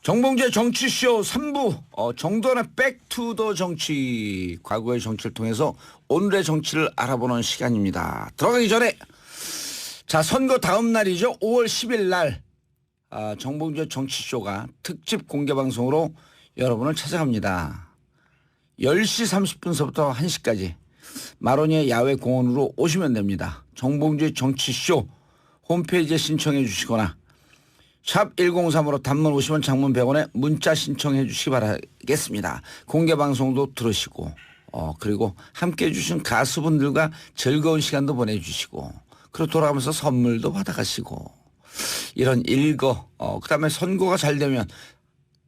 정봉재 정치쇼 3부 정도원의 백투더 정치, 과거의 정치를 통해서 오늘의 정치를 알아보는 시간입니다. 들어가기 전에 자, 선거 다음 날이죠. 5월 10일 날 정봉재 정치쇼가 특집 공개방송으로 여러분을 찾아갑니다. 10시 30분서부터 1시까지 마로니에 야외 공원으로 오시면 됩니다. 정봉재 정치쇼 홈페이지에 신청해 주시거나 샵 1035로 단문 50원, 장문 100원에 문자 신청해 주시기 바라겠습니다. 공개방송도 들으시고 그리고 함께해 주신 가수분들과 즐거운 시간도 보내주시고 그리고 돌아가면서 선물도 받아가시고 이런 그다음에 선거가 잘 되면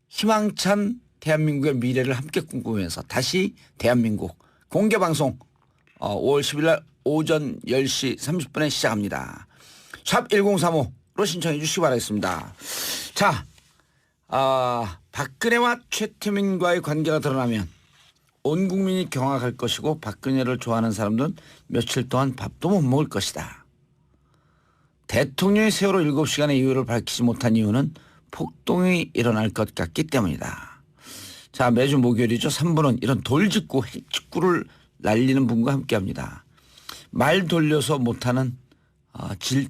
희망찬 대한민국의 미래를 함께 꿈꾸면서 다시 대한민국 공개방송 5월 10일 날 오전 10시 30분에 시작합니다. 샵 1035로 신청해 주시기 바라겠습니다. 자, 박근혜와 최태민과의 관계가 드러나면 온 국민이 경악할 것이고 박근혜를 좋아하는 사람들은 며칠 동안 밥도 못 먹을 것이다. 대통령이 세월호 7시간의 이유를 밝히지 못한 이유는 폭동이 일어날 것 같기 때문이다. 자, 매주 목요일이죠. 3부는 이런 돌직구, 핵직구를 날리는 분과 함께합니다. 말 돌려서 못하는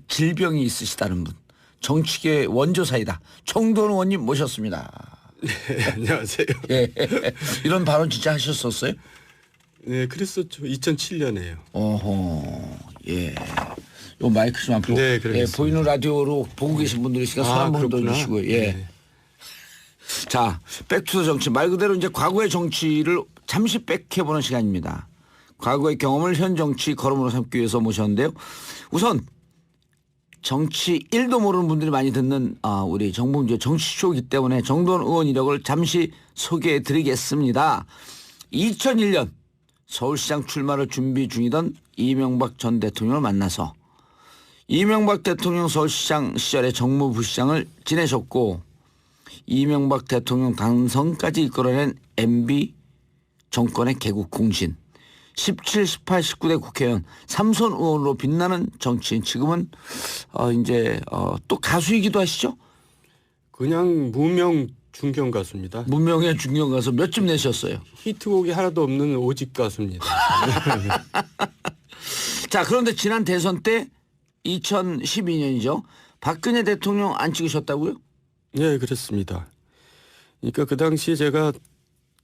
질병이 있으시다는 분, 정치계의 원조사이다. 정도원 의원님 모셨습니다. 네, 안녕하세요. 예. 이런 발언 진짜 하셨었어요? 네, 그랬었죠. 2007년에요. 어허, 예. 요 마이크 좀 앞으로. 네, 예, 그러겠습니다. 보이는 라디오로 보고 계신 분들이시니까 손 한번 들어주시고요. 예. 네. 자, 백투더 정치. 말 그대로 이제 과거의 정치를 잠시 백해보는 시간입니다. 과거의 경험을 현 정치 걸음으로 삼기 위해서 모셨는데요. 우선 정치 1도 모르는 분들이 많이 듣는 우리 정봉재 정치쇼이기 때문에 정도원 의원 이력을 잠시 소개해 드리겠습니다. 2001년 서울시장 출마를 준비 중이던 이명박 전 대통령을 만나서 이명박 대통령 서울시장 시절에 정무부시장을 지내셨고 이명박 대통령 당선까지 이끌어낸 MB 정권의 개국 공신 17, 18, 19대 국회의원 3선 의원으로 빛나는 정치인, 지금은 이제 또 가수이기도 하시죠? 그냥 무명 중견 가수입니다. 무명의 중견 가수 몇집 내셨어요? 히트곡이 하나도 없는 오집 가수입니다. 자, 그런데 지난 대선 때 2012년이죠. 박근혜 대통령 안 찍으셨다고요? 네, 그렇습니다. 그러니까 그 당시에 제가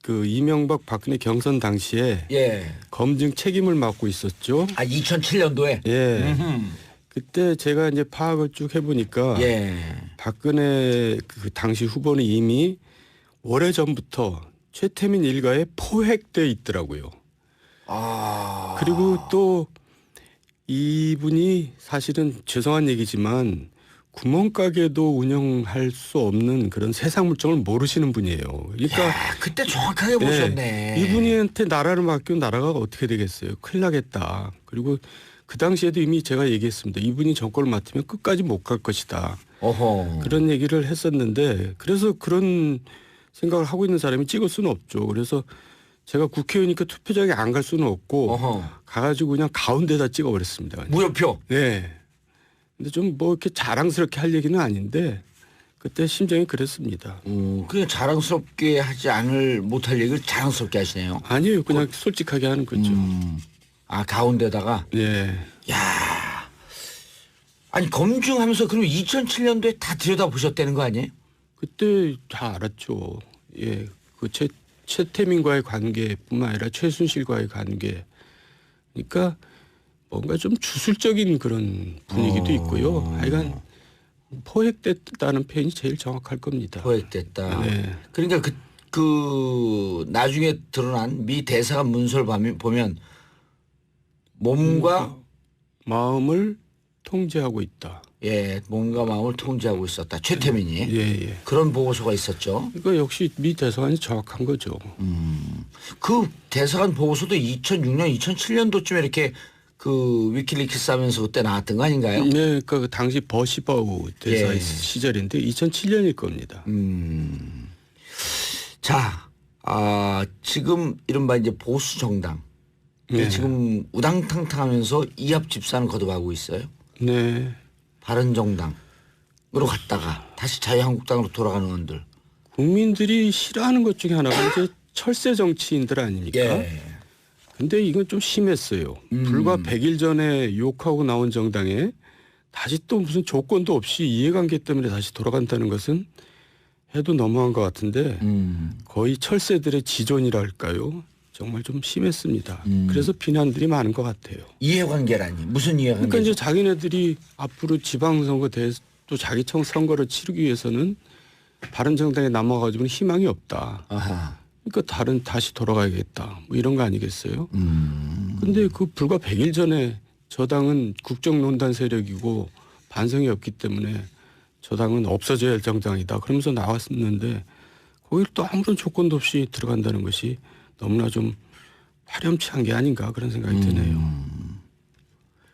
그 이명박 박근혜 경선 당시에 예. 검증 책임을 맡고 있었죠. 2007년도에? 예. 그때 제가 이제 파악을 쭉 해보니까 예. 박근혜 그 당시 후보는 이미 오래전부터 최태민 일가에 포획돼 있더라고요. 그리고 또 이분이 사실은 죄송한 얘기지만 구멍가게도 운영할 수 없는 그런 세상 물정을 모르시는 분이에요. 그러니까 그때 정확하게 보셨네. 이분한테 나라를 맡기면 나라가 어떻게 되겠어요. 큰일 나겠다. 그리고 그 당시에도 이미 제가 얘기했습니다. 이분이 정권을 맡으면 끝까지 못 갈 것이다. 어허. 그런 얘기를 했었는데 그래서 그런 생각을 하고 있는 사람이 찍을 수는 없죠. 그래서 제가 국회의원이니까 투표장에 안 갈 수는 없고 가가지고 그냥 가운데다 찍어버렸습니다. 무효표. 네. 근데 좀 뭐 이렇게 자랑스럽게 할 얘기는 아닌데 그때 심정이 그랬습니다. 그냥 자랑스럽게 하지 못할 얘기를 자랑스럽게 하시네요. 아니에요. 그냥 솔직하게 하는 거죠. 가운데다가. 네. 야, 아니 검증하면서 그럼 2007년도에 다 들여다보셨다는 거 아니에요? 그때 다 알았죠. 예, 그 최태민과의 관계뿐만 아니라 최순실과의 관계. 그러니까 뭔가 좀 주술적인 그런 분위기도 있고요. 하여간 포획됐다는 표현이 제일 정확할 겁니다. 포획됐다. 네. 그러니까 그 나중에 드러난 미 대사관 문서를 보면 몸과 마음을 통제하고 있다. 예, 몸과 마음을 통제하고 있었다. 최태민이. 예. 그런 보고서가 있었죠. 그러니까 역시 미 대사관이 정확한 거죠. 그 대사관 보고서도 2006년, 2007년도쯤에 이렇게 그 위키리크스 하면서 그때 나왔던 거 아닌가요? 네, 그러니까 그 당시 버시바우 대사 시절인데 2007년일 겁니다. 자, 지금 이른바 이제 보수 정당 지금 우당탕탕하면서 이합 집산을 거듭하고 있어요. 네. 바른정당으로 갔다가 다시 자유한국당으로 돌아가는 의원들. 국민들이 싫어하는 것 중에 하나가 이제 철새 정치인들 아닙니까? 예. 근데 이건 좀 심했어요. 불과 100일 전에 욕하고 나온 정당에 다시 또 무슨 조건도 없이 이해관계 때문에 다시 돌아간다는 것은 해도 너무한 것 같은데 거의 철새들의 지존이랄까요? 정말 좀 심했습니다. 그래서 비난들이 많은 것 같아요. 이해관계라니 무슨 이해관계? 그러니까 이제 자기네들이 앞으로 지방선거 또 자기 청 선거를 치르기 위해서는 바른정당에 남아가지고는 희망이 없다. 아하. 그러니까 다시 돌아가야겠다. 뭐 이런 거 아니겠어요? 근데 그 불과 100일 전에 저당은 국정농단 세력이고 반성이 없기 때문에 저당은 없어져야 할 정당이다. 그러면서 나왔었는데 거기 또 아무런 조건도 없이 들어간다는 것이 너무나 좀 파렴치한 게 아닌가 그런 생각이 드네요.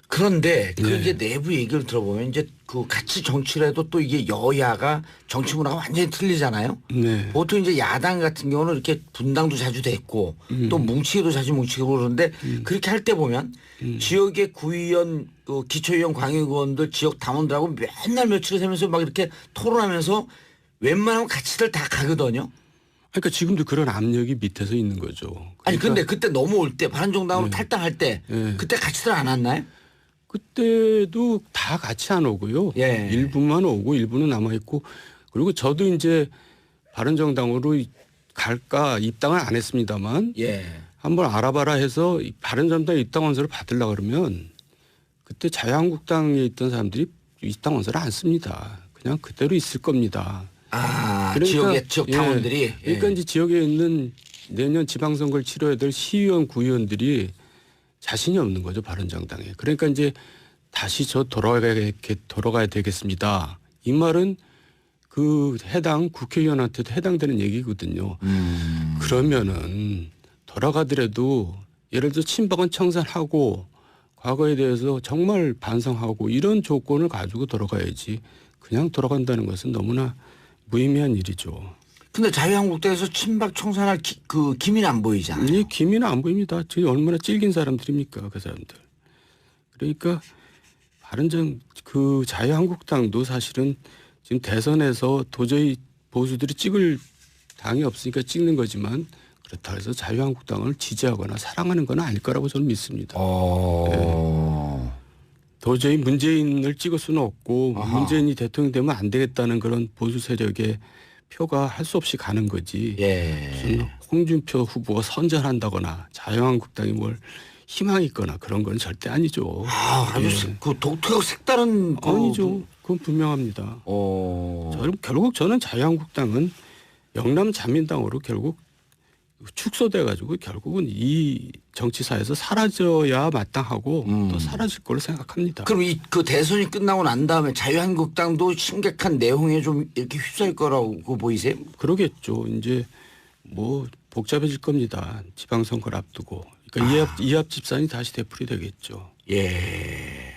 그런데 그 네. 이제 내부 얘기를 들어보면 이제 그 같이 정치를 해도 또 이게 여야가 정치 문화가 완전히 틀리잖아요. 네. 보통 이제 야당 같은 경우는 이렇게 분당도 자주 됐고 또 뭉치기도 자주 뭉치고 그러는데 그렇게 할 때 보면 지역의 구의원, 기초의원, 광역의원들 지역 당원들하고 맨날 며칠을 세면서 막 이렇게 토론하면서 웬만하면 같이들 다 가거든요. 그러니까 지금도 그런 압력이 밑에서 있는 거죠. 아니 그러니까 근데 그때 넘어올 때 바른정당으로 탈당할 때 그때 같이들 안 왔나요? 그때도 다 같이 안 오고요. 예. 일부만 오고 일부는 남아 있고 그리고 저도 이제 바른정당으로 갈까 입당을 안 했습니다만 예. 한번 알아봐라 해서 바른정당 입당 원서를 받으려고 그러면 그때 자유한국당에 있던 사람들이 입당 원서를 안 씁니다. 그냥 그대로 있을 겁니다. 아, 그러니까, 지역 당원들이. 예. 그러니까 이제 지역에 있는 내년 지방선거를 치러야 될 시의원, 구의원들이 자신이 없는 거죠, 바른정당에. 그러니까 이제 다시 돌아가야 되겠습니다. 이 말은 그 해당 국회의원한테도 해당되는 얘기거든요. 그러면은 돌아가더라도 예를 들어 친박은 청산하고 과거에 대해서 정말 반성하고 이런 조건을 가지고 돌아가야지 그냥 돌아간다는 것은 너무나 무의미한 일이죠. 근데 자유한국당에서 친박 청산할 그 기미는 안 보이잖아요. 이 기미는 안 보입니다. 지금 얼마나 찔긴 사람들입니까, 그 사람들. 그러니까 그 자유한국당도 사실은 지금 대선에서 도저히 보수들이 찍을 당이 없으니까 찍는 거지만 그렇다 해서 자유한국당을 지지하거나 사랑하는 건 아닐 거라고 저는 믿습니다. 네. 도저히 문재인을 찍을 수는 없고 문재인이 대통령 되면 안 되겠다는 그런 보수 세력의 표가 할 수 없이 가는 거지. 예. 무슨 홍준표 후보가 선전한다거나 자유한국당이 뭘 희망이 있거나 그런 건 절대 아니죠. 아주 그 독특하고 색다른 아니죠. 그건 분명합니다. 결국 저는 자유한국당은 영남 자민당으로 결국 축소돼 가지고 결국은 이 정치사에서 사라져야 마땅하고 또 사라질 걸로 생각합니다. 그럼 그 대선이 끝나고 난 다음에 자유한국당도 심각한 내홍에 좀 이렇게 휩싸일 거라고 보이세요? 그러겠죠. 이제 뭐 복잡해질 겁니다. 지방선거를 앞두고. 그러니까 이합 집산이 다시 되풀이되겠죠. 예.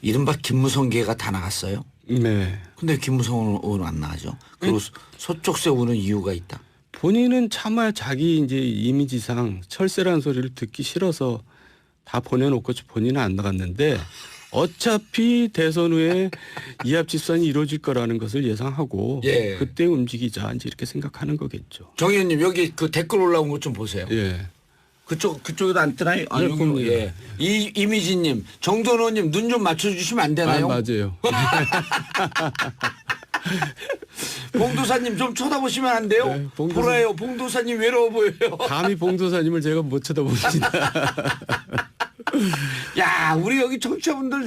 이른바 김무성계가 다 나갔어요. 네. 근데 김무성 의원 안 나가죠. 그리고 서쪽세 오는 이유가 있다. 본인은 차마 자기 이제 이미지상 철새라는 소리를 듣기 싫어서 다 보내놓고 본인은 안 나갔는데 어차피 대선 후에 이합 집산이 이루어질 거라는 것을 예상하고 예. 그때 움직이자 이제 이렇게 생각하는 거겠죠. 정 의원님 여기 그 댓글 올라온 것 좀 보세요. 예. 그쪽에도 안 뜨나요? 아, 네, 여기 봅니다. 예. 이미지님, 정돈 의원님 눈 좀 맞춰주시면 안 되나요? 맞아요. 봉도사님 좀 쳐다보시면 안 돼요? 네, 보라요. 봉도사님 외로워 보여요. 감히 봉도사님을 제가 못 쳐다봅니다. 야, 우리 여기 청취자분들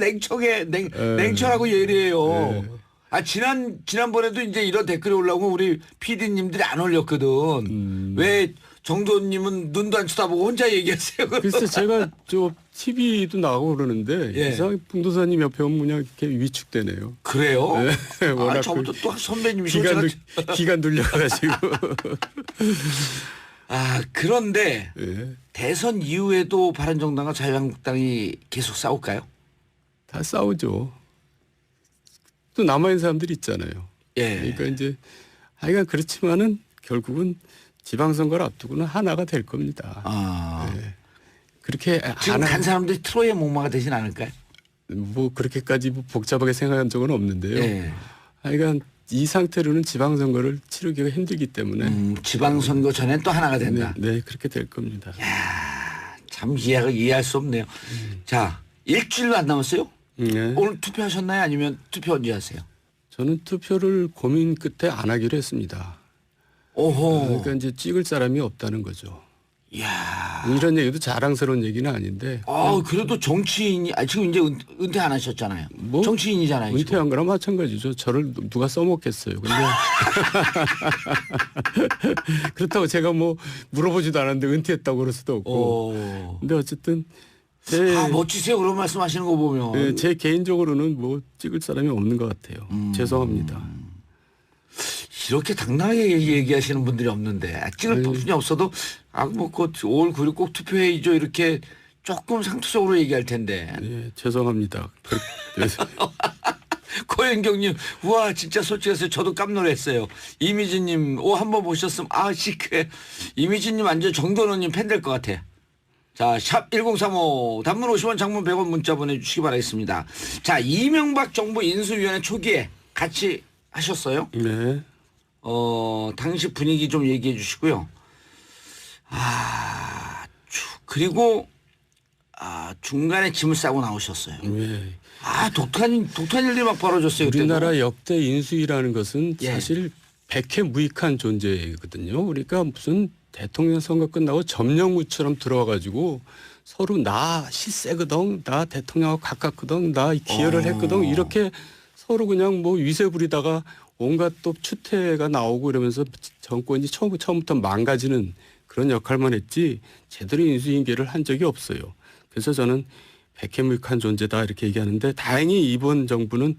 냉철하고 예리해요. 아, 지난번에도 이제 이런 댓글이 올라오고 우리 PD님들이 안 올렸거든. 왜 정도님은 눈도 안 쳐다보고 혼자 얘기하세요? 글쎄 제가 저 TV도 나가고 그러는데 예. 이상하게 봉도사님 옆에 오면 그냥 이렇게 위축되네요. 그래요? 네, 워낙 아, 저부터 또 선배님이시죠. 기가 눌려가지고. 아, 그런데 예. 대선 이후에도 바른정당과 자유한국당이 계속 싸울까요? 다 싸우죠. 또 남아있는 사람들이 있잖아요. 예. 그러니까 이제 하여간 그렇지만은 결국은 지방선거를 앞두고는 하나가 될 겁니다. 아. 네. 그렇게 지금 간 사람들이 트로이의 목마가 되진 않을까요? 뭐 그렇게까지 뭐 복잡하게 생각한 적은 없는데요. 예. 하여간 이 상태로는 지방선거를 치르기가 힘들기 때문에 지방선거 전엔 또 하나가 된다. 네, 그렇게 될 겁니다. 참 이해할 수 없네요. 자, 일주일도 안 남았어요? 네. 오늘 투표하셨나요? 아니면 투표 언제 하세요? 저는 투표를 고민 끝에 안 하기로 했습니다. 오호. 그러니까 이제 찍을 사람이 없다는 거죠. 이야. 이런 얘기도 자랑스러운 얘기는 아닌데 그래도 정치인이, 지금 이제 은퇴 안 하셨잖아요. 뭐 정치인이잖아요. 지금. 은퇴한 거랑 마찬가지죠. 저를 누가 써먹겠어요. 근데 그렇다고 제가 뭐 물어보지도 않았는데 은퇴했다고 그럴 수도 없고. 근데 어쨌든 멋지세요. 그런 말씀 하시는 거 보면. 제 개인적으로는 뭐 찍을 사람이 없는 것 같아요. 죄송합니다. 이렇게 당당하게 얘기하시는 분들이 없는데 찍을 분이 없어도 뭐 5월 9일 꼭 투표해야죠 이렇게 조금 상투적으로 얘기할 텐데. 네, 죄송합니다. 고현경님, 우와 진짜 솔직해서 저도 깜놀했어요. 이미진님, 한번 보셨으면 시크해. 이미진님 완전 정don호님 팬 될 것 같아. 자, 샵 1035 단문 50원 장문 100원 문자 보내주시기 바라겠습니다. 자, 이명박 정부 인수위원회 초기에 같이 하셨어요? 네. 당시 분위기 좀 얘기해 주시고요. 그리고 중간에 짐을 싸고 나오셨어요. 네. 독특한 일이 막 벌어졌어요. 우리나라 그때도. 역대 인수위라는 것은 예. 사실 백해무익한 존재거든요. 그러니까 무슨 대통령 선거 끝나고 점령무처럼 들어와가지고 서로 나 실세거든, 나 대통령하고 가깝거든, 나 기여를 했거든 이렇게 서로 그냥 뭐 위세 부리다가 온갖 또 추태가 나오고 이러면서 정권이 처음부터 망가지는 그런 역할만 했지 제대로 인수인계를 한 적이 없어요. 그래서 저는 백해무익한 존재다 이렇게 얘기하는데 다행히 이번 정부는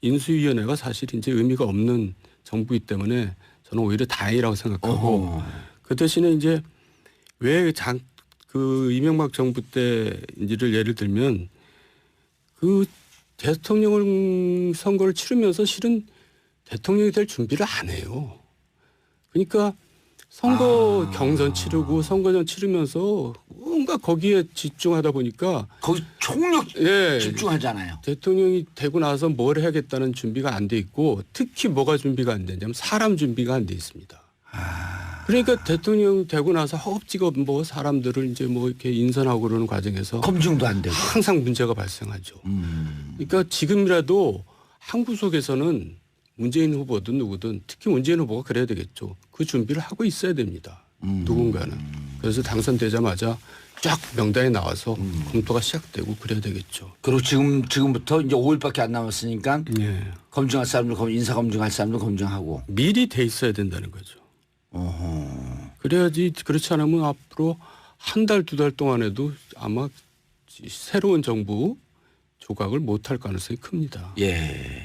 인수위원회가 사실 이제 의미가 없는 정부이기 때문에 저는 오히려 다행이라고 생각하고 그 대신에 이제 왜 이명박 정부 때인지를 예를 들면 그 대통령 선거를 치르면서 실은 대통령이 될 준비를 안 해요. 그러니까 선거 경선 치르고 선거전 치르면서 뭔가 거기에 집중하다 보니까 거기 총력 집중하잖아요. 대통령이 되고 나서 뭘 해야겠다는 준비가 안 돼 있고 특히 뭐가 준비가 안 되냐면 사람 준비가 안 돼 있습니다. 그러니까 대통령 되고 나서 허겁지겁 뭐 사람들을 이제 뭐 이렇게 인선하고 그러는 과정에서 검증도 안 되고 항상 문제가 발생하죠. 그러니까 지금이라도 한 구석에서는 문재인 후보든 누구든 특히 문재인 후보가 그래야 되겠죠. 그 준비를 하고 있어야 됩니다. 누군가는. 그래서 당선되자마자 쫙 명단에 나와서 검토가 시작되고 그래야 되겠죠. 그리고 지금부터 이제 5일밖에 안 남았으니까 예. 검증할 사람들 인사 검증할 사람들 검증하고 미리 돼 있어야 된다는 거죠. 그래야지 그렇지 않으면 앞으로 한 달, 두 달 동안에도 아마 새로운 정부 조각을 못할 가능성이 큽니다. 예.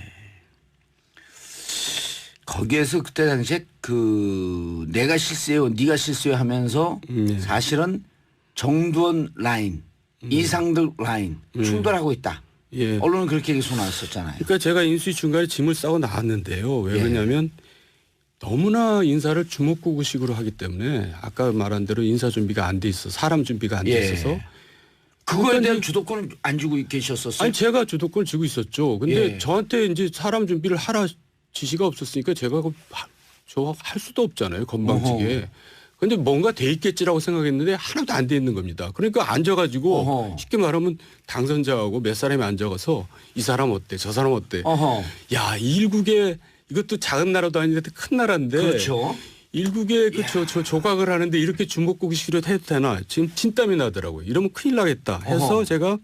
거기에서 그때 당시에 내가 실수해요, 네가 실수해 하면서 사실은 정두원 라인, 이상들 라인 충돌하고 있다. 예. 언론은 그렇게 계속 나왔었잖아요. 그러니까 제가 인수위 중간에 짐을 싸고 나왔는데요. 왜 그러냐면 너무나 인사를 주먹구구식으로 하기 때문에 아까 말한 대로 인사 준비가 안 돼 있어, 사람 준비가 안 돼 있어서 그거에 대한 주도권은 안 주고 계셨었어요? 아니 제가 주도권을 쥐고 있었죠. 근데 저한테 이제 사람 준비를 하라 지시가 없었으니까 제가 저 할 수도 없잖아요. 건방지게. 근데 뭔가 돼 있겠지라고 생각했는데 하나도 안 돼 있는 겁니다. 그러니까 앉아가지고 쉽게 말하면 당선자하고 몇 사람이 앉아가서 이 사람 어때, 저 사람 어때. 야, 일국에 이것도 작은 나라도 아닌데 큰 나라인데. 그렇죠. 일국에 저 조각을 하는데 이렇게 주먹구구식으로 해도 되나. 지금 진땀이 나더라고요. 이러면 큰일 나겠다 해서 제가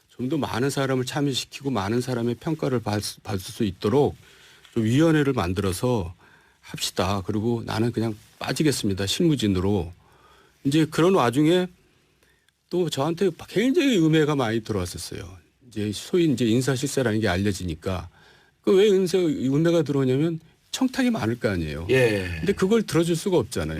좀 더 많은 사람을 참여시키고 많은 사람의 평가를 받을 수 있도록 좀 위원회를 만들어서 합시다. 그리고 나는 그냥 빠지겠습니다. 실무진으로. 이제 그런 와중에 또 저한테 굉장히 음해가 많이 들어왔었어요. 이제 소위 이제 인사실세라는 게 알려지니까 그 왜 음해가 들어오냐면 청탁이 많을 거 아니에요. 예. 근데 그걸 들어줄 수가 없잖아요.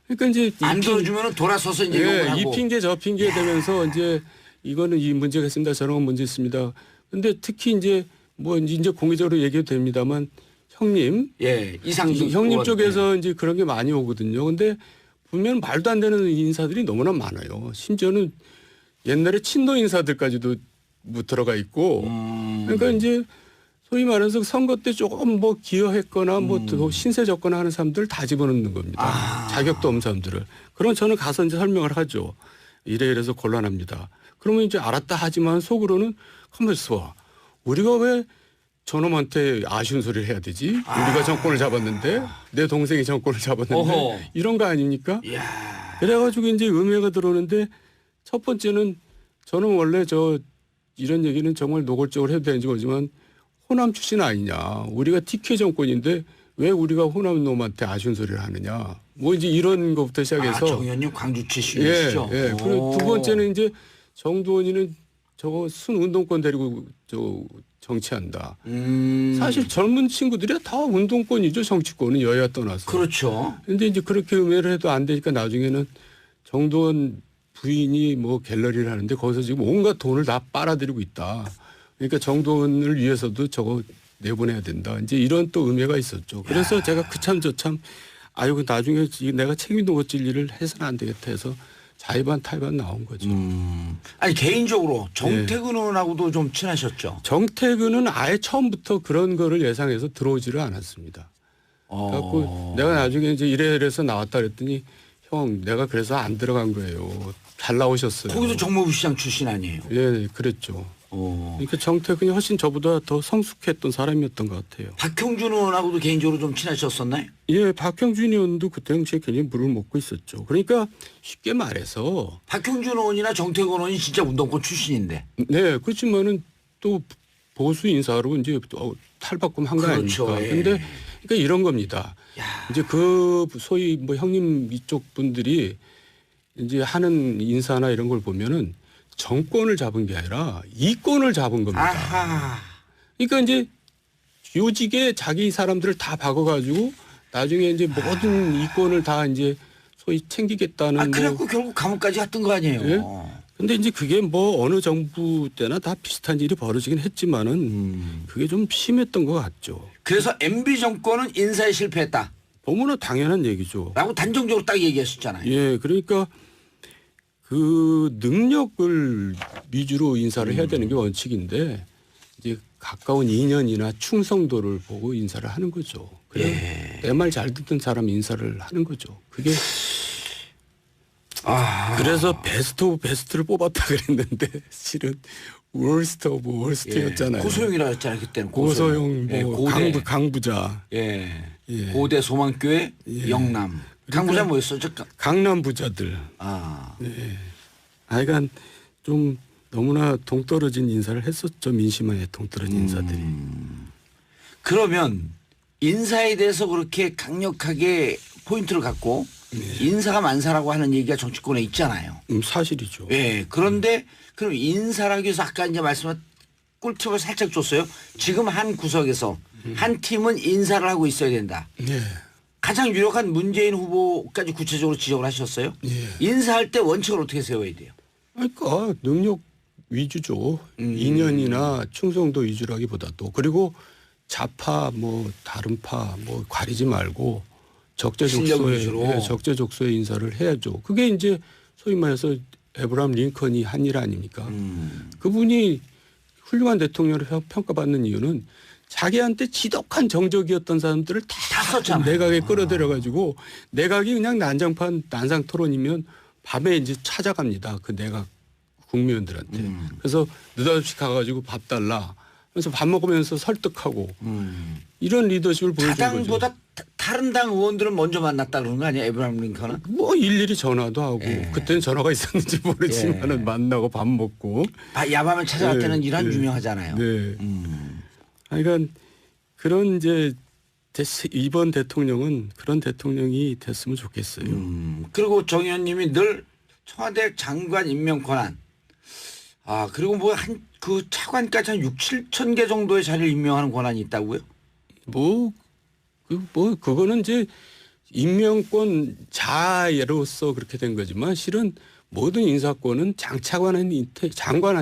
그러니까 이제 안 들어주면 돌아서서 이제 욕을 하고. 이 핑계 저 핑계 되면서 이제 이거는 이 문제가 있습니다. 저런 건 문제 있습니다. 근데 특히 이제 뭐 이제 공개적으로 얘기해도 됩니다만 형님, 이상준 형님 쪽에서 이제 그런 게 많이 오거든요. 근데 보면 말도 안 되는 인사들이 너무나 많아요. 심지어는 옛날에 친노 인사들까지도 못 들어가 있고. 그러니까 이제 소위 말해서 선거 때 조금 뭐 기여했거나 뭐 신세졌거나 하는 사람들 다 집어넣는 겁니다. 자격도 없는 사람들을. 그럼 저는 가서 이제 설명을 하죠. 이래서 곤란합니다. 그러면 이제 알았다 하지만 속으로는 가만히 있어. 우리가 왜 저놈한테 아쉬운 소리를 해야 되지? 우리가 정권을 잡았는데 내 동생이 정권을 잡았는데 어허. 이런 거 아닙니까? 이야. 그래가지고 이제 음해가 들어오는데 첫 번째는 저는 원래 이런 얘기는 정말 노골적으로 해도 되는지 모르지만 호남 출신 아니냐. 우리가 TK 정권인데 왜 우리가 호남 놈한테 아쉬운 소리를 하느냐. 뭐 이제 이런 것부터 시작해서. 정 의원님 광주 출신이시죠? 예. 그리고 두 번째는 이제 정두원이는 저거 순운동권 데리고 정치한다. 사실 젊은 친구들이 다 운동권이죠. 정치권은 여야 떠나서. 그렇죠. 근데 이제 그렇게 음해를 해도 안 되니까 나중에는 정두원 부인이 뭐 갤러리를 하는데 거기서 지금 온갖 돈을 다 빨아들이고 있다. 그러니까 정두원을 위해서도 저거 내보내야 된다. 이제 이런 또 음해가 있었죠. 그래서 제가 그참 아이고 나중에 내가 책임도 못 질 일을 해서는 안 되겠다 해서 자의반 타의반 나온 거죠. 아니 개인적으로 정태근 의원하고도 좀 친하셨죠? 정태근은 아예 처음부터 그런 거를 예상해서 들어오지를 않았습니다. 그래갖고 내가 나중에 이제 이래서 나왔다 그랬더니 형 내가 그래서 안 들어간 거예요. 잘 나오셨어요. 거기도 정무부 시장 출신 아니에요? 예, 그랬죠. 그러니까 정태근이 훨씬 저보다 더 성숙했던 사람이었던 것 같아요. 박형준 의원하고도 개인적으로 좀 친하셨었나요? 예, 박형준 의원도 그 당시에 굉장히 물을 먹고 있었죠. 그러니까 쉽게 말해서 박형준 의원이나 정태근 의원이 진짜 운동권 출신인데. 네, 그렇지만은 또 보수 인사로 이제 또 탈바꿈 한 거 그렇죠. 아닙니까? 예. 근데 그러니까 이런 겁니다. 야. 이제 그 소위 뭐 형님 이쪽 분들이 이제 하는 인사나 이런 걸 보면은 정권을 잡은 게 아니라 이권을 잡은 겁니다. 아하. 그러니까 이제 요직에 자기 사람들을 다 박아가지고 나중에 이제 모든 이권을 다 이제 소위 챙기겠다는. 그래갖고 결국 감옥까지 갔던 거 아니에요? 예? 근데 이제 그게 뭐 어느 정부 때나 다 비슷한 일이 벌어지긴 했지만은 그게 좀 심했던 것 같죠. 그래서 MB 정권은 인사에 실패했다. 너무나 당연한 얘기죠. 라고 단정적으로 딱 얘기하셨잖아요. 예, 그러니까 그 능력을 위주로 인사를 해야 되는 게 원칙인데 이제 가까운 인연이나 충성도를 보고 인사를 하는 거죠. 그래 내 말 잘 듣는 사람 인사를 하는 거죠. 그게 그래서 베스트 오브 베스트를 뽑았다 그랬는데 실은 월스트 오브 월스트였잖아요. 고소영이라 했잖아요. 그때는 고소영 예, 뭐 고대. 강부자. 예. 예. 고대 소망교회 영남. 강부자 뭐였어? 강남 부자들. 네. 하여간 좀 너무나 동떨어진 인사를 했었죠. 민심에 동떨어진 인사들이. 그러면 인사에 대해서 그렇게 강력하게 포인트를 갖고 인사가 만사라고 하는 얘기가 정치권에 있잖아요. 사실이죠. 예. 그런데 그럼 인사를 하기 위해서 아까 이제 말씀한 꿀팁을 살짝 줬어요. 지금 한 구석에서 한 팀은 인사를 하고 있어야 된다. 네. 가장 유력한 문재인 후보까지 구체적으로 지적을 하셨어요. 예. 인사할 때 원칙을 어떻게 세워야 돼요? 그러니까 능력 위주죠. 인연이나 충성도 위주라기보다도 그리고 좌파 뭐 다른 파 뭐 가리지 말고 적재적소의 인사를 해야죠. 그게 이제 소위 말해서 에브라함 링컨이 한 일 아닙니까? 그분이 훌륭한 대통령으로 평가받는 이유는 자기한테 지독한 정적이었던 사람들을 다 썼잖아요. 내각에 끌어들여 가지고 내각이 그냥 난장판 난상 토론이면 밤에 이제 찾아갑니다. 그 내각 국민들한테. 그래서 느닷없이 가가지고 밥 달라. 그래서 밥 먹으면서 설득하고 이런 리더십을 보여준 거죠. 자당보다 다른 당 의원들은 먼저 만났다 그러는 거 아니에요? 에브라함 링컨은? 뭐 일일이 전화도 하고 그때는 전화가 있었는지 모르지만은 만나고 밥 먹고. 야밤에 찾아갈 때는 이런 네. 유명하잖아요. 네. 그러니까 그런 이제 이번 대통령은 그런 대통령이 됐으면 좋겠어요. 그리고 정 의원님이 늘 청와대 장관 임명 권한. 그리고 뭐 그 차관까지 한 6, 7천 개 정도의 자리를 임명하는 권한이 있다고요? 그거는 이제 임명권 자로서 그렇게 된 거지만 실은 모든 인사권은 장관한테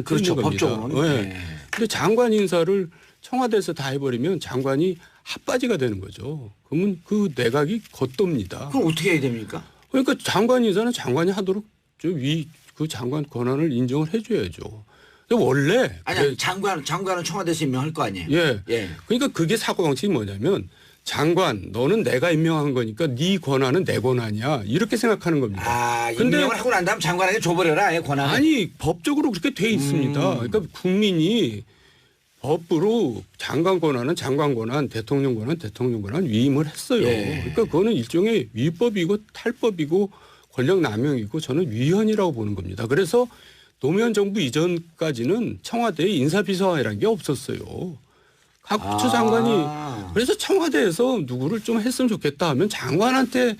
그렇죠. 있는 겁니다. 법적으로는. 네. 근데 장관 인사를 청와대에서 다 해버리면 장관이 핫바지가 되는 거죠. 그러면 그 내각이 겉돕니다. 그럼 어떻게 해야 됩니까? 그러니까 장관 인사는 장관이 하도록 그 장관 권한을 인정을 해줘야죠. 근데 원래 아니 장관은 청와대에서 임명할 거 아니에요. 예. 예. 그러니까 그게 사고방식이 뭐냐면 장관 너는 내가 임명한 거니까 네 권한은 내 권한이야 이렇게 생각하는 겁니다. 아, 근데 임명을 하고 난 다음 장관에게 줘버려라, 아예 권한을. 아니 법적으로 그렇게 돼 있습니다. 그러니까 국민이 법으로 장관 권한은 장관 권한, 대통령 권한 위임을 했어요. 예. 그러니까 그거는 일종의 위법이고 탈법이고 권력 남용이고 저는 위헌이라고 보는 겁니다. 그래서 노무현 정부 이전까지는 청와대에 인사비서관이라는 게 없었어요. 각 부처장관이 그래서 청와대에서 누구를 좀 했으면 좋겠다 하면 장관한테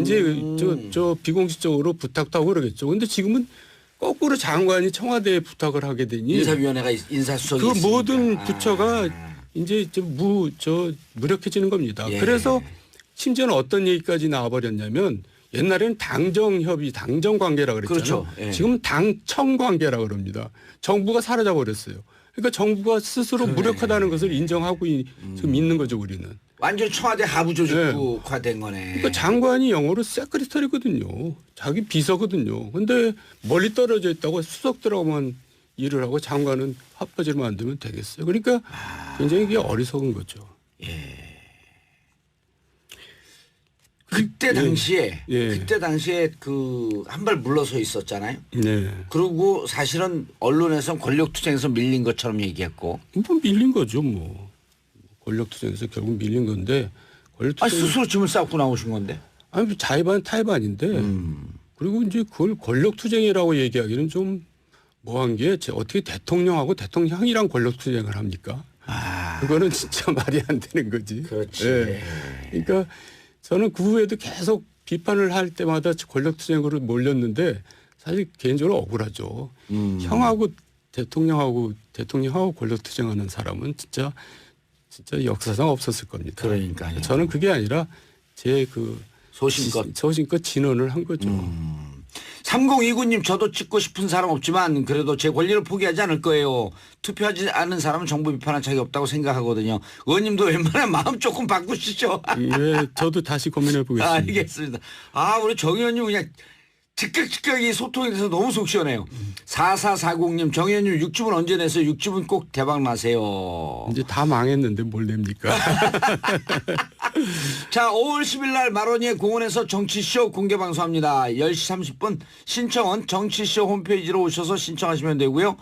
이제 저 비공식적으로 부탁도 하고 그러겠죠. 근데 지금은 거꾸로 장관이 청와대에 부탁을 하게 되니 인사위원회가 인사수석이 그 있으니까. 모든 부처가 이제 무력해지는 겁니다. 예. 그래서 심지어는 어떤 얘기까지 나와버렸냐면 옛날에는 당정협의, 당정관계라 그랬잖아요. 그렇죠. 예. 지금 당청관계라 그럽니다. 정부가 사라져 버렸어요. 그러니까 정부가 스스로 무력하다는 것을 인정하고 지금 있는 거죠, 우리는. 완전 청와대 하부 조직국화된 거네. 그러니까 장관이 영어로 세크리터리거든요. 자기 비서거든요. 근데 멀리 떨어져 있다고 수석들하고만 일을 하고 장관은 핫바지를 만들면 되겠어요. 그러니까 굉장히 이게 어리석은 거죠. 그때 당시에 예. 그때 당시에 그 한 발 물러서 있었잖아요. 네. 그리고 사실은 언론에서 권력투쟁에서 밀린 것처럼 얘기했고. 뭐 밀린 거죠, 뭐. 권력투쟁에서 결국 밀린 건데 권력투쟁. 스스로 짐을 쌓고 나오신 건데. 아니 자의반 타의반인데 그리고 이제 그걸 권력투쟁이라고 얘기하기는 좀 뭐한 게 어떻게 대통령하고 대통령이랑 권력투쟁을 합니까? 그거는 진짜 말이 안 되는 거지. 그렇지. 예. 그러니까 저는 그 후에도 계속 비판을 할 때마다 권력투쟁으로 몰렸는데 사실 개인적으로 억울하죠. 형하고 대통령하고 권력투쟁하는 사람은 진짜 역사상 없었을 겁니다. 그러니까요. 저는 그게 아니라 제 그 소신껏 진언을 한 거죠. 3029님 저도 찍고 싶은 사람 없지만 그래도 제 권리를 포기하지 않을 거예요. 투표하지 않는 사람은 정부 비판할 자격이 없다고 생각하거든요. 의원님도 웬만하면 마음 조금 바꾸시죠. 예, 저도 다시 고민해 보겠습니다. 알겠습니다. 우리 정 의원님 그냥 즉각 이 소통이 돼서 너무 속 시원해요. 4440님 정 의원님 6집은 언제 내세요? 6집은 꼭 대박 나세요. 이제 다 망했는데 뭘 냅니까? 자, 5월 10일 날 마로니에 공원에서 정치쇼 공개 방송합니다. 10시 30분 신청은 정치쇼 홈페이지로 오셔서 신청하시면 되고요.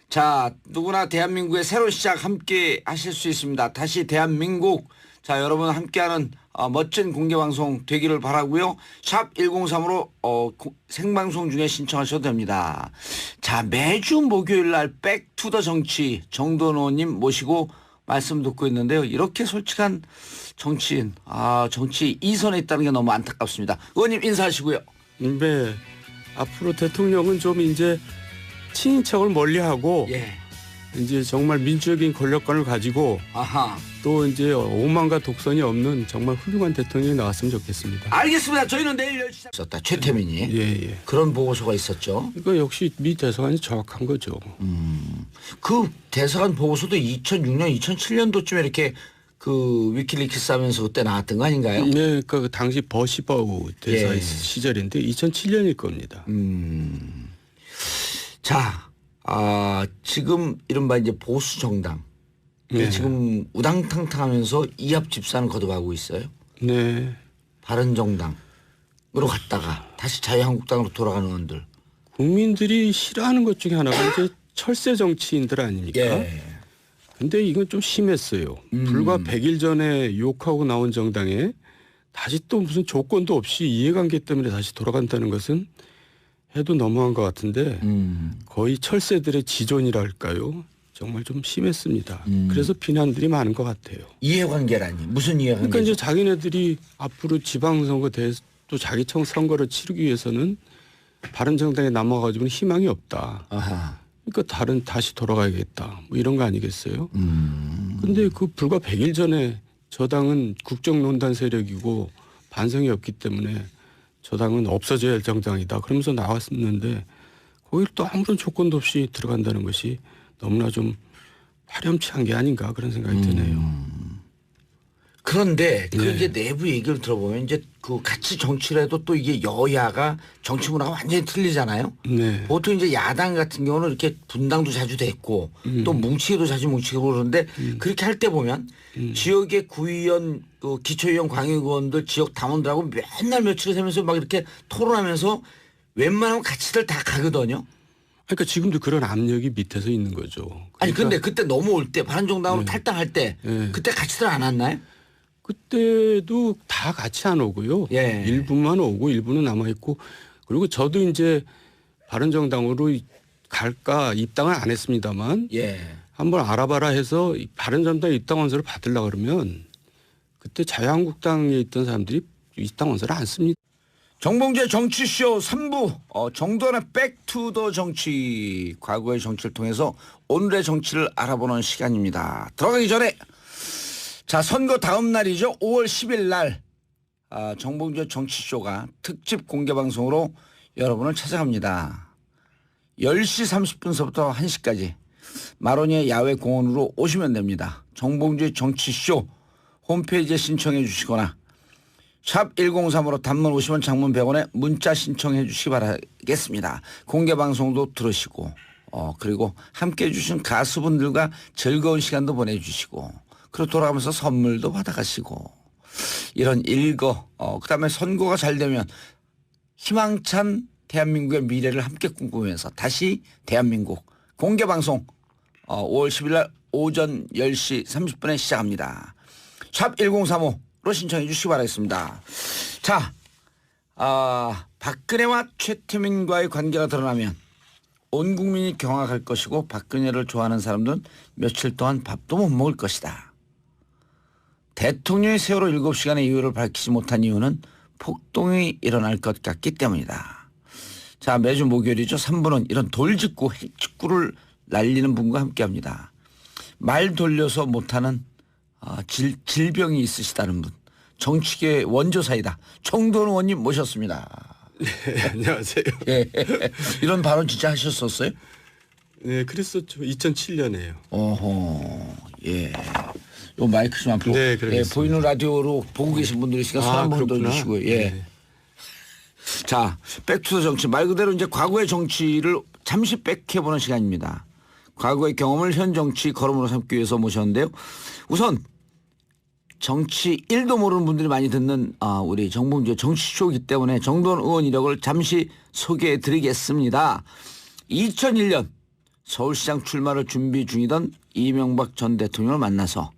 자, 누구나 대한민국의 새로운 시작 함께 하실 수 있습니다. 다시 대한민국. 자, 여러분 함께하는 멋진 공개방송 되기를 바라고요. 샵 1035로 생방송 중에 신청하셔도 됩니다. 자, 매주 목요일 날 백투더 정치 정돈호님 모시고 말씀 듣고 있는데요. 이렇게 솔직한 정치인, 정치 이선에 있다는 게 너무 안타깝습니다. 의원님 인사하시고요. 네. 앞으로 대통령은 좀 이제 친인척을 멀리하고 예. 이제 정말 민주적인 권력관을 가지고 또 이제 오만과 독선이 없는 정말 훌륭한 대통령이 나왔으면 좋겠습니다. 알겠습니다. 저희는 내일 10시 있었다. 최태민이. 예. 그런 보고서가 있었죠. 이거 역시 미 대사관이 정확한 거죠. 그 대사관 보고서도 2006년, 2007년도쯤에 이렇게 그 위키리크스 하면서 그때 나왔던 거 아닌가요? 네, 그러니까 그 당시 버시바우 대사 예. 시절인데 2007년일 겁니다. 자, 지금 이른바 이제 보수 정당. 네. 지금 우당탕탕하면서 이합 집산을 거듭하고 있어요. 네. 바른정당으로 갔다가 다시 자유한국당으로 돌아가는 의원들. 국민들이 싫어하는 것 중에 하나가 이제 철새 정치인들 아닙니까? 예. 근데 이건 좀 심했어요. 불과 100일 전에 욕하고 나온 정당에 다시 또 무슨 조건도 없이 이해관계 때문에 다시 돌아간다는 것은 해도 너무한 것 같은데 거의 철새들의 지존이랄까요? 정말 좀 심했습니다. 그래서 비난들이 많은 것 같아요. 이해관계라니 무슨 이해관계? 그러니까 이제 자기네들이 앞으로 지방선거 또 자기청 선거를 치르기 위해서는 바른정당에 남아가지고는 희망이 없다. 그러니까 다시 돌아가야겠다. 뭐 이런 거 아니겠어요? 근데 그 불과 100일 전에 저당은 국정농단 세력이고 반성이 없기 때문에 저당은 없어져야 할 정당이다. 그러면서 나왔었는데 거기를 또 아무런 조건도 없이 들어간다는 것이 너무나 좀 파렴치한 게 아닌가 그런 생각이 드네요. 그런데 그 네. 이제 내부 얘기를 들어보면 이제 그 같이 정치를 해도 또 이게 여야가 정치 문화가 완전히 틀리잖아요. 네. 보통 이제 야당 같은 경우는 이렇게 분당도 자주 됐고 또 뭉치기도 자주 뭉치고 그러는데 그렇게 할 때 보면 지역의 구의원, 그 기초의원, 광역의원들 지역 당원들하고 맨날 며칠을 세면서 막 이렇게 토론하면서 웬만하면 같이들 다 가거든요. 그러니까 지금도 그런 압력이 밑에서 있는 거죠. 아니 그러니까 근데 그때 넘어올 때 바른정당으로 탈당할 때 네. 그때 같이들 안 왔나요? 그때도 다 같이 안 오고요. 예. 일부만 오고 일부는 남아 있고 그리고 저도 이제 바른정당으로 갈까 입당을 안 했습니다만 예. 한번 알아봐라 해서 바른정당 입당 원서를 받으려고 그러면 그때 자유한국당에 있던 사람들이 입당 원서를 안 씁니다. 정봉재 정치쇼 3부 정돈의 백투더 정치 과거의 정치를 통해서 오늘의 정치를 알아보는 시간입니다. 들어가기 전에 자 선거 다음 날이죠. 5월 10일 날 정봉재 정치쇼가 특집 공개방송으로 여러분을 찾아갑니다. 10시 30분서부터 1시까지 마로니에 야외 공원으로 오시면 됩니다. 정봉재 정치쇼 홈페이지에 신청해 주시거나 샵 1035로 단문 50원 장문 100원에 문자 신청해 주시기 바라겠습니다. 공개방송도 들으시고 그리고 함께해 주신 가수분들과 즐거운 시간도 보내주시고 그리고 돌아가면서 선물도 받아가시고 이런 그다음에 선거가 잘 되면 희망찬 대한민국의 미래를 함께 꿈꾸면서 다시 대한민국 공개방송 5월 10일 날 오전 10시 30분에 시작합니다. 샵 1035로 신청해 주시기 바라겠습니다. 자, 박근혜와 최태민과의 관계가 드러나면 온 국민이 경악할 것이고 박근혜를 좋아하는 사람들은 며칠 동안 밥도 못 먹을 것이다. 대통령이 세월호 7시간의 이유를 밝히지 못한 이유는 폭동이 일어날 것 같기 때문이다. 자, 매주 목요일이죠. 3부는 이런 돌직구, 핵직구를 날리는 분과 함께합니다. 말 돌려서 못하는 질병이 있으시다는 분. 정치계의 원조사이다. 정도원 의원님 모셨습니다. 네, 안녕하세요. 예. 이런 발언 진짜 하셨었어요? 네, 그랬었죠. 2007년에요. 어허, 예. 요 마이크 좀 앞으로. 네, 예, 그러겠습니다. 보이는 라디오로 보고 계신 분들이 있으니까 손 한번 그렇구나. 들어주시고요. 예. 네. 자, 백투더 정치. 말 그대로 이제 과거의 정치를 잠시 백해보는 시간입니다. 과거의 경험을 현 정치 걸음으로 삼기 위해서 모셨는데요. 우선 정치 1도 모르는 분들이 많이 듣는 우리 정봉재 정치쇼이기 때문에 정도원 의원 이력을 잠시 소개해 드리겠습니다. 2001년 서울시장 출마를 준비 중이던 이명박 전 대통령을 만나서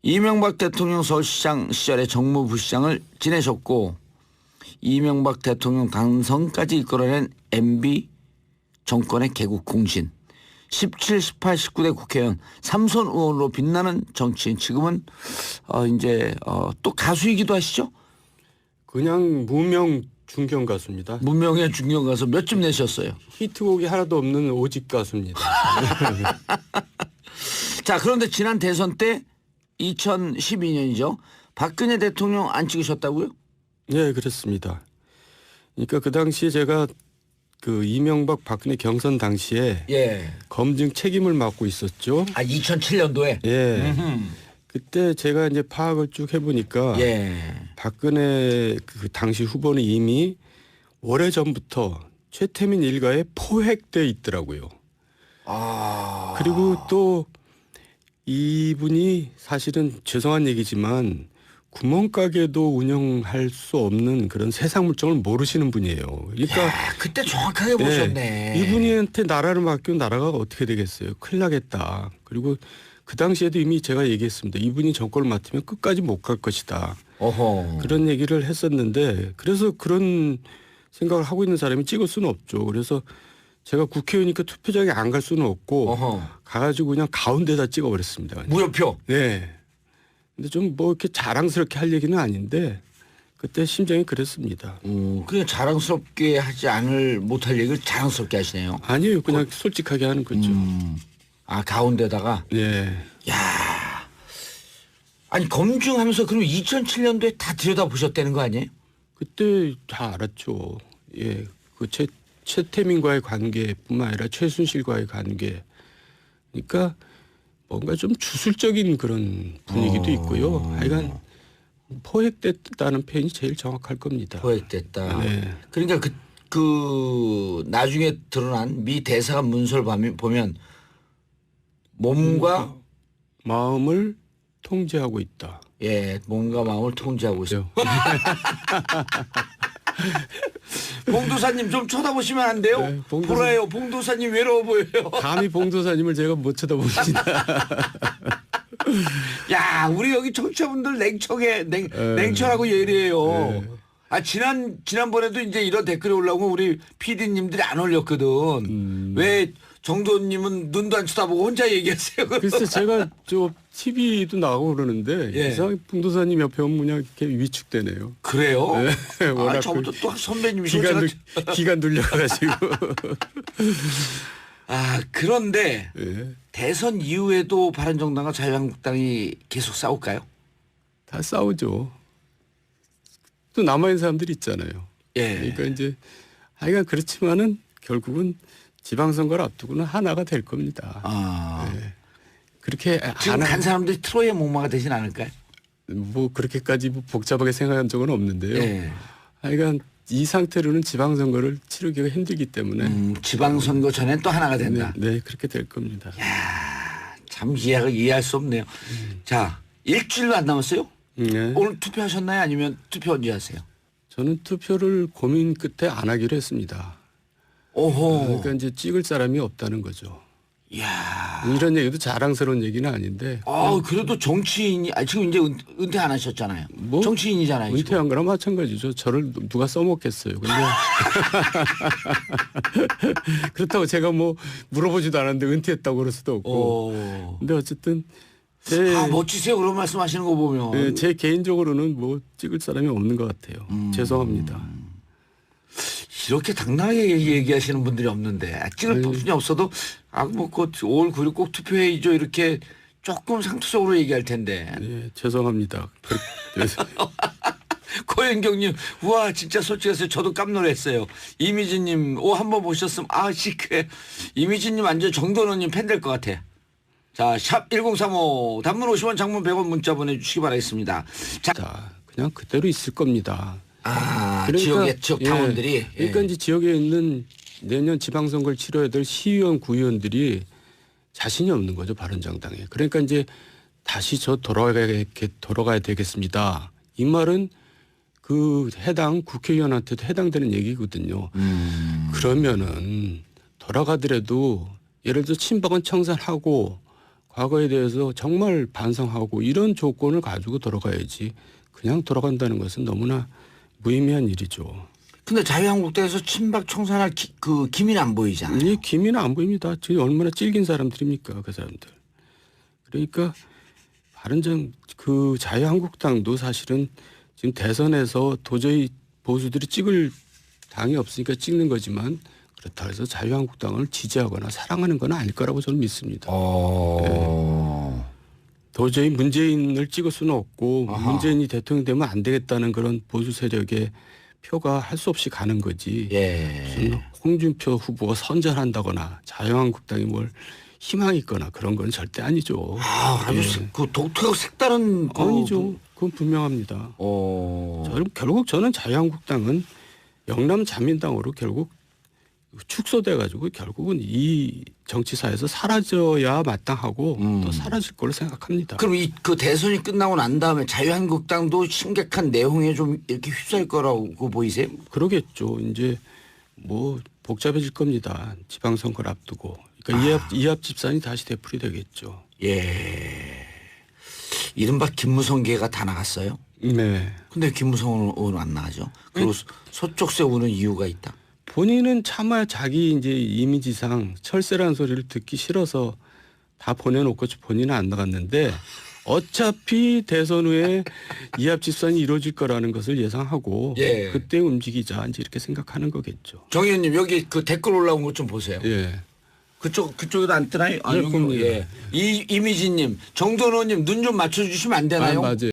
이명박 대통령 서울시장 시절에 정무부시장을 지내셨고 이명박 대통령 당선까지 이끌어낸 MB 정권의 개국 공신 17, 18, 19대 국회의원 3선 의원으로 빛나는 정치인 지금은 이제 또 가수이기도 하시죠? 그냥 무명 중견 가수입니다. 무명의 중견 가수 몇 집 내셨어요? 히트곡이 하나도 없는 오집 가수입니다. 자, 그런데 지난 대선 때 2012년이죠. 박근혜 대통령 안 찍으셨다고요? 네, 그렇습니다. 그러니까 그 당시에 제가 그 이명박 박근혜 경선 당시에 예. 검증 책임을 맡고 있었죠. 2007년도에. 예. 그때 제가 이제 파악을 쭉 해보니까 예. 박근혜 그 당시 후보는 이미 오래 전부터 최태민 일가에 포획돼 있더라고요. 그리고 또 이분이 사실은 죄송한 얘기지만 구멍가게도 운영할 수 없는 그런 세상 물정을 모르시는 분이에요. 그러니까 그때 정확하게 보셨네. 이분한테 나라를 맡기면 나라가 어떻게 되겠어요. 큰일 나겠다. 그리고 그 당시에도 이미 제가 얘기했습니다. 이분이 정권을 맡으면 끝까지 못 갈 것이다. 어허. 그런 얘기를 했었는데 그래서 그런 생각을 하고 있는 사람이 찍을 수는 없죠. 그래서 제가 국회의원이니까 투표장에 안 갈 수는 없고 어허. 가가지고 그냥 가운데다 찍어버렸습니다. 무효표. 네. 근데 좀 뭐 이렇게 자랑스럽게 할 얘기는 아닌데 그때 심정이 그랬습니다. 그냥 자랑스럽게 하지 못할 얘기를 자랑스럽게 하시네요. 아니에요. 그냥 솔직하게 하는 거죠. 가운데다가. 네. 야. 아니 검증하면서 그럼 2007년도에 다 들여다보셨다는 거 아니에요? 그때 다 알았죠. 예. 그 최태민과의 관계뿐만 아니라 최순실과의 관계. 그러니까 뭔가 좀 주술적인 그런 분위기도 있고요. 하여간 포획됐다는 표현이 제일 정확할 겁니다. 포획됐다. 네. 그러니까 그 나중에 드러난 미 대사관 문서를 보면 몸과 마음을 통제하고 있다. 예, 몸과 마음을 통제하고 있어요. 그래요. 봉도사님 좀 쳐다보시면 안 돼요? 네, 보라요. 봉도사님 외로워 보여요. 감히 봉도사님을 제가 못 쳐다봅니다. 야, 우리 여기 청취자분들 냉철하고 예리해요. 아, 지난번에도 이제 이런 댓글이 올라오고 우리 PD님들이 안 올렸거든. 왜 정도님은 눈도 안 쳐다보고 혼자 얘기하세요? 글쎄 제가 저 TV도 나가고 그러는데 예. 이상하게 봉도사님 옆에 오면 그냥 이렇게 위축되네요. 그래요? 네, 워낙 아, 저부터 또 선배님이셔. 기가 눌려가지고. 아, 그런데 예. 대선 이후에도 바른정당과 자유한국당이 계속 싸울까요? 다 싸우죠. 또 남아있는 사람들이 있잖아요. 예. 그러니까 이제 하여간 그렇지만은 결국은 지방선거를 앞두고는 하나가 될 겁니다. 아. 네. 그렇게 지금 간 사람들이 트로이의 목마가 되진 않을까요? 뭐 그렇게까지 뭐 복잡하게 생각한 적은 없는데요. 예. 하여간 이 상태로는 지방선거를 치르기가 힘들기 때문에 지방선거 전엔 또 하나가 된다. 네, 그렇게 될 겁니다. 참 이해할 수 없네요. 자, 일주일도 안 남았어요? 네. 오늘 투표하셨나요? 아니면 투표 언제 하세요? 저는 투표를 고민 끝에 안 하기로 했습니다. 오호. 그러니까 이제 찍을 사람이 없다는 거죠. 이야. 이런 얘기도 자랑스러운 얘기는 아닌데. 그래도 정치인이, 지금 이제 은퇴 안 하셨잖아요. 뭐 정치인이잖아요. 지금. 은퇴한 거랑 마찬가지죠. 저를 누가 써먹겠어요. 근데 그렇다고 제가 뭐 물어보지도 않았는데 은퇴했다고 그럴 수도 없고. 근데 어쨌든 멋지세요. 그런 말씀 하시는 거 보면. 네, 제 개인적으로는 뭐 찍을 사람이 없는 것 같아요. 죄송합니다. 이렇게 당당하게 얘기하시는 분들이 없는데 찍을 부분이 없어도 뭐 5월 9일 꼭 투표해야죠 이렇게 조금 상투적으로 얘기할 텐데. 네, 죄송합니다. 고현경님, 우와 진짜 솔직해서 저도 깜놀했어요. 이미진님, 한번 보셨으면 시크해. 이미진님 완전 정도원님 팬 될 것 같아. 자, 샵 1035 단문 50원 장문 100원 문자 보내주시기 바라겠습니다. 자, 그냥 그대로 있을 겁니다. 지역 당원들이. 그러니까 이제 지역에 있는 내년 지방선거를 치러야 될 시의원, 구의원들이 자신이 없는 거죠, 바른정당에. 그러니까 이제 다시 돌아가야 되겠습니다. 이 말은 그 해당 국회의원한테도 해당되는 얘기거든요. 그러면은 돌아가더라도 예를 들어 친박은 청산하고 과거에 대해서 정말 반성하고 이런 조건을 가지고 돌아가야지. 그냥 돌아간다는 것은 너무나 무의미한 일이죠. 근데 자유한국당에서 친박 청산할 그 기미는 안 보이잖아요. 이 기미는 안 보입니다. 지금 얼마나 찔긴 사람들입니까, 그 사람들. 그러니까 그 자유한국당도 사실은 지금 대선에서 도저히 보수들이 찍을 당이 없으니까 찍는 거지만 그렇다고 해서 자유한국당을 지지하거나 사랑하는 건 아닐 거라고 저는 믿습니다. 네. 도저히 문재인을 찍을 수는 없고 문재인이 대통령 되면 안 되겠다는 그런 보수 세력의 표가 할 수 없이 가는 거지. 무슨 홍준표 후보가 선전한다거나 자유한국당이 뭘 희망이 있거나 그런 건 절대 아니죠. 아주 그 독특하고 색다른 아니죠. 그건 분명합니다. 결국 저는 자유한국당은 영남 자민당으로 결국 축소돼 가지고 결국은 이 정치사에서 사라져야 마땅하고 또 사라질 걸로 생각합니다. 그럼 그 대선이 끝나고 난 다음에 자유한국당도 심각한 내용에 좀 이렇게 휩싸일 거라고 보이세요? 그러겠죠. 이제 뭐 복잡해질 겁니다. 지방선거를 앞두고. 그러니까 이합 집산이 다시 되풀이 되겠죠. 예. 이른바 김무성계가 다 나갔어요? 네. 근데 김무성 의원 안 나가죠? 그리고 서쪽 세우는 이유가 있다. 본인은 차마 자기 이제 이미지상 철새라는 소리를 듣기 싫어서 다 보내놓고 본인은 안 나갔는데 어차피 대선 후에 이합 집산이 이루어질 거라는 것을 예상하고 그때 움직이자 이제 이렇게 생각하는 거겠죠. 정 의원님 여기 그 댓글 올라온 것 좀 보세요. 예. 그쪽에도 안 뜨나요? 네, 이미진님, 정도원님 눈 좀 맞춰주시면 안 되나요? 맞아요.